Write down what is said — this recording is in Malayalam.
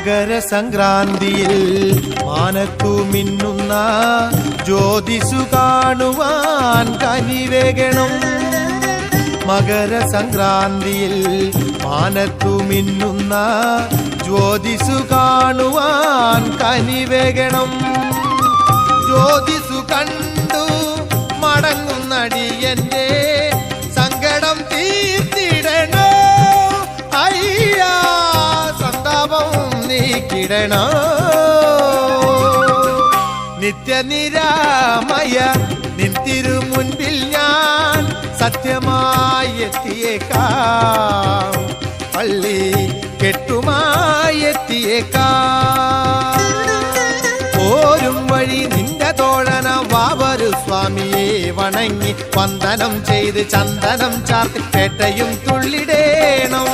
മകരസംക്രാന്തിയിൽ മാനത്തു മിന്നുന്ന ജ്യോതിസു കാണുവാൻ കനിവേകണം. മകരസംക്രാന്തിയിൽ മാനത്തു മിന്നുന്ന ജ്യോതിസു കാണുവാൻ കനിവേകണം. ജ്യോതിസു കണ്ടു മടങ്ങുന്നടിയന്റെ സങ്കടം തീർത്തിടണോ അയ്യാ, സന്താപം നീക്കിടണോ. നിത്യനിരാമയ നിൻ തിരുമുൻപിൽ ഞാൻ സത്യമായി എത്തിയേക്കാം, പള്ളി കെട്ടുമായി എത്തിയേക്കാം. പോരും വഴി നിന്റെ തോഴന വാവരു സ്വാമിയെ വണങ്ങി വന്ദനം ചെയ്ത് ചന്ദനം ചാർത്തി പേട്ടയും തുള്ളിടേണം.